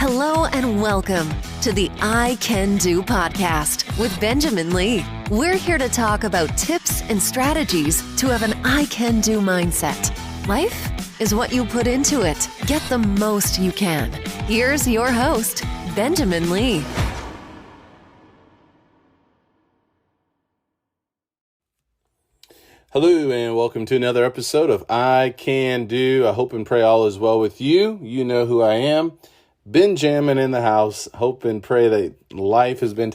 Hello and welcome to the I Can Do podcast with Benjamin Lee. We're here to talk about tips and strategies to have an I Can Do mindset. Life is what you put into it. Get the most you can. Here's your host, Benjamin Lee. Hello and welcome to another episode of I Can Do. I hope and pray all is well with you. You know who I am. Benjamin in the house. Hope and pray that life has been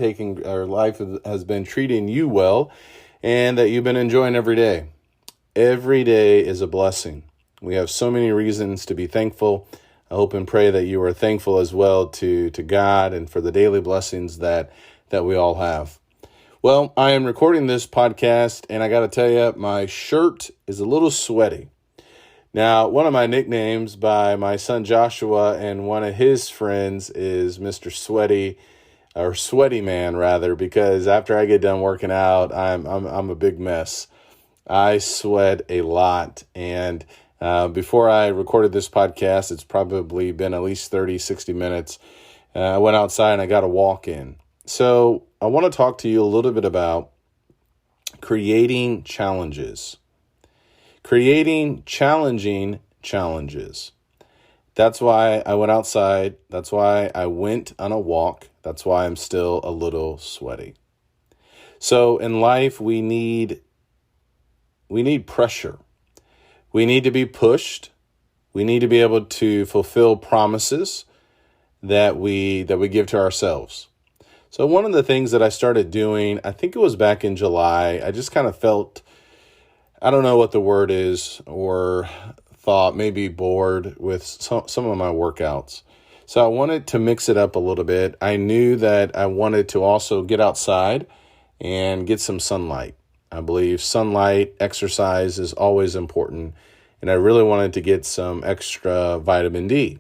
treating you well and that you've been enjoying every day. Every day is a blessing. We have so many reasons to be thankful. I hope and pray that you are thankful as well to God and for the daily blessings that we all have. Well, I am recording this podcast, and I got to tell you, my shirt is a little sweaty. Now, one of my nicknames by my son Joshua and one of his friends is Mr. Sweaty, or Sweaty Man rather, because after I get done working out, I'm a big mess. I sweat a lot, and before I recorded this podcast, it's probably been at least 30, 60 minutes. I went outside and I got a walk in. So I want to talk to you a little bit about creating challenges. Creating challenging challenges. That's why I went outside. That's why I went on a walk. That's why I'm still a little sweaty. So in life, we need pressure. We need to be pushed. We need to be able to fulfill promises that we give to ourselves. So one of the things that I started doing, I think it was back in July, I just kind of felt, I don't know what the word is, or thought maybe bored with some of my workouts. So I wanted to mix it up a little bit. I knew that I wanted to also get outside and get some sunlight. I believe sunlight, exercise is always important, and I really wanted to get some extra vitamin D.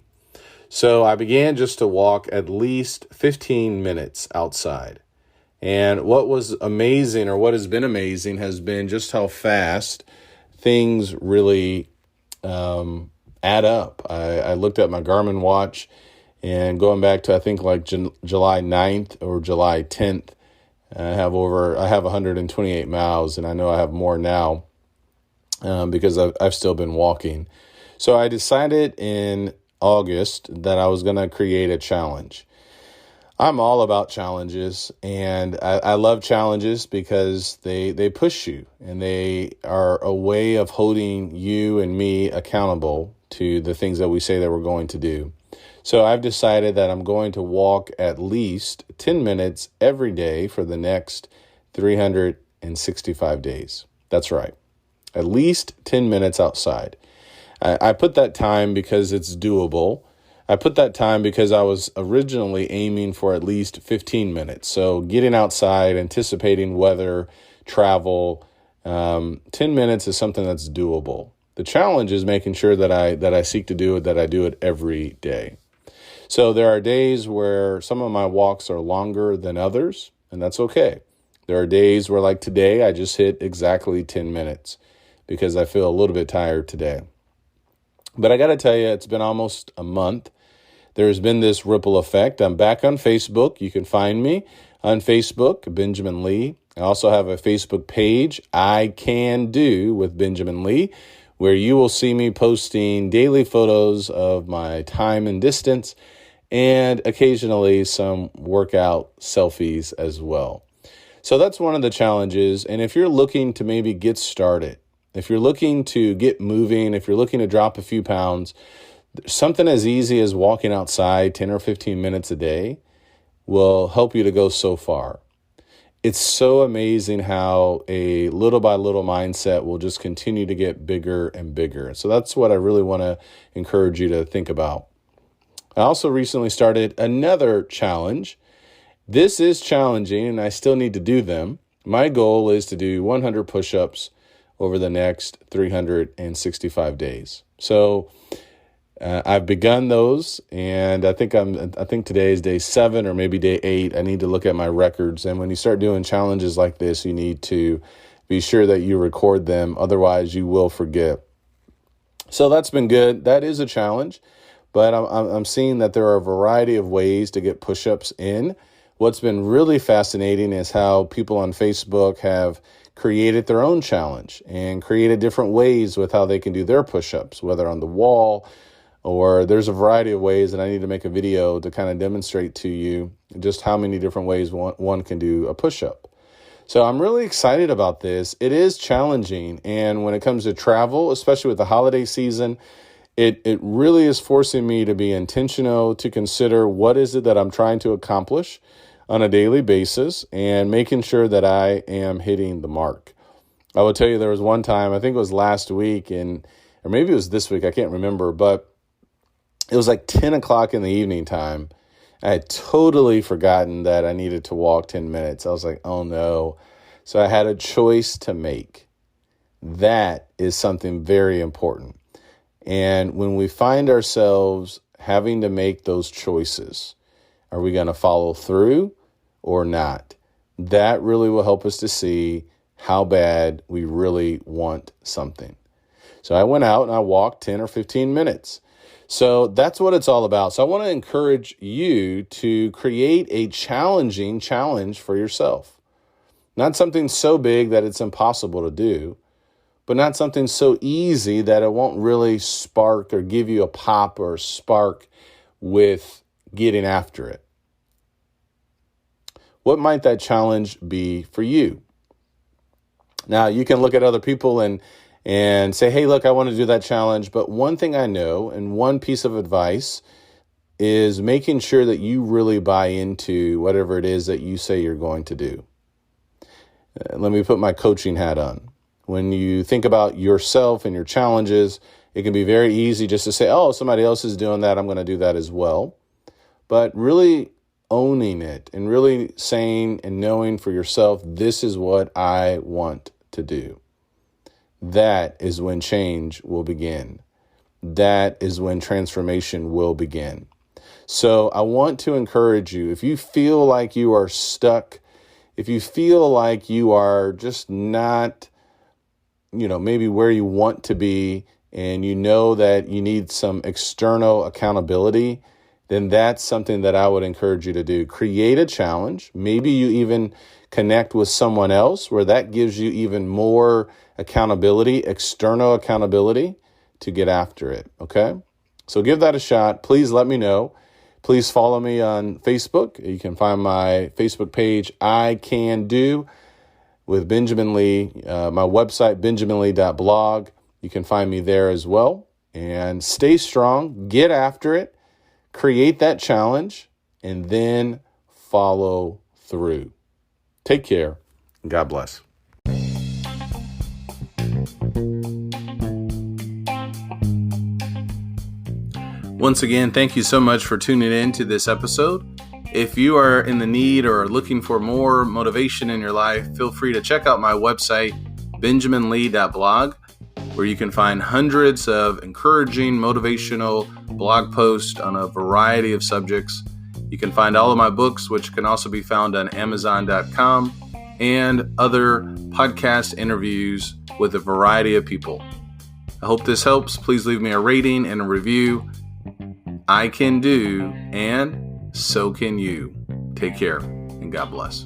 So I began just to walk at least 15 minutes outside. And what was amazing, or what has been amazing, has been just how fast things really add up. I looked at my Garmin watch, and going back to I think like July 9th or July 10th, I have 128 miles, and I know I have more now because I've still been walking. So I decided in August that I was going to create a challenge. I'm all about challenges, and I love challenges because they push you, and they are a way of holding you and me accountable to the things that we say that we're going to do. So I've decided that I'm going to walk at least 10 minutes every day for the next 365 days. That's right. At least 10 minutes outside. I put that time because it's doable. I put that time because I was originally aiming for at least 15 minutes. So getting outside, anticipating weather, travel, 10 minutes is something that's doable. The challenge is making sure that I seek to do it, that I do it every day. So there are days where some of my walks are longer than others, and that's okay. There are days where, like today, I just hit exactly 10 minutes because I feel a little bit tired today. But I got to tell you, it's been almost a month. There's been this ripple effect. I'm back on Facebook. You can find me on Facebook, Benjamin Lee. I also have a Facebook page, I Can Do with Benjamin Lee, where you will see me posting daily photos of my time and distance and occasionally some workout selfies as well. So that's one of the challenges. And if you're looking to maybe get started, if you're looking to get moving, if you're looking to drop a few pounds, something as easy as walking outside 10 or 15 minutes a day will help you to go so far. It's so amazing how a little by little mindset will just continue to get bigger and bigger. So that's what I really want to encourage you to think about. I also recently started another challenge. This is challenging, and I still need to do them. My goal is to do 100 push-ups over the next 365 days. So I've begun those, and I think today is day 7 or maybe day 8. I need to look at my records. And when you start doing challenges like this, you need to be sure that you record them. Otherwise, you will forget. So that's been good. That is a challenge. but I'm seeing that there are a variety of ways to get push-ups in. What's been really fascinating is how people on Facebook have created their own challenge and created different ways with how they can do their push-ups, whether on the wall or there's a variety of ways, and I need to make a video to kind of demonstrate to you just how many different ways one can do a push-up. So I'm really excited about this. It is challenging, and when it comes to travel, especially with the holiday season, it really is forcing me to be intentional, to consider what is it that I'm trying to accomplish on a daily basis and making sure that I am hitting the mark. I will tell you, there was one time, I think it was last week, or maybe it was this week, I can't remember, but it was like 10 o'clock in the evening time. I had totally forgotten that I needed to walk 10 minutes. I was like, oh no. So I had a choice to make. That is something very important. And when we find ourselves having to make those choices, are we going to follow through or not? That really will help us to see how bad we really want something. So I went out and I walked 10 or 15 minutes. So that's what it's all about. So I want to encourage you to create a challenging challenge for yourself. Not something so big that it's impossible to do, but not something so easy that it won't really spark or give you a pop or a spark with getting after it. What might that challenge be for you? Now, you can look at other people and say, hey, look, I want to do that challenge. But one thing I know, and one piece of advice, is making sure that you really buy into whatever it is that you say you're going to do. Let me put my coaching hat on. When you think about yourself and your challenges, it can be very easy just to say, oh, somebody else is doing that, I'm going to do that as well. But really owning it and really saying and knowing for yourself, this is what I want to do. That is when change will begin. That is when transformation will begin. So I want to encourage you, if you feel like you are stuck, if you feel like you are just not, maybe where you want to be, and you know that you need some external accountability, then that's something that I would encourage you to do. Create a challenge. Maybe you even connect with someone else where that gives you even more accountability, external accountability to get after it. Okay? So give that a shot. Please let me know. Please follow me on Facebook. You can find my Facebook page, I Can Do with Benjamin Lee. My website, benjaminlee.blog. You can find me there as well. And stay strong. Get after it. Create that challenge. And then follow through. Take care. God bless. Once again, thank you so much for tuning in to this episode. If you are in the need or looking for more motivation in your life, feel free to check out my website, benjaminlee.blog, where you can find hundreds of encouraging, motivational blog posts on a variety of subjects. You can find all of my books, which can also be found on Amazon.com, and other podcast interviews with a variety of people. I hope this helps. Please leave me a rating and a review. I can do, and so can you. Take care, and God bless.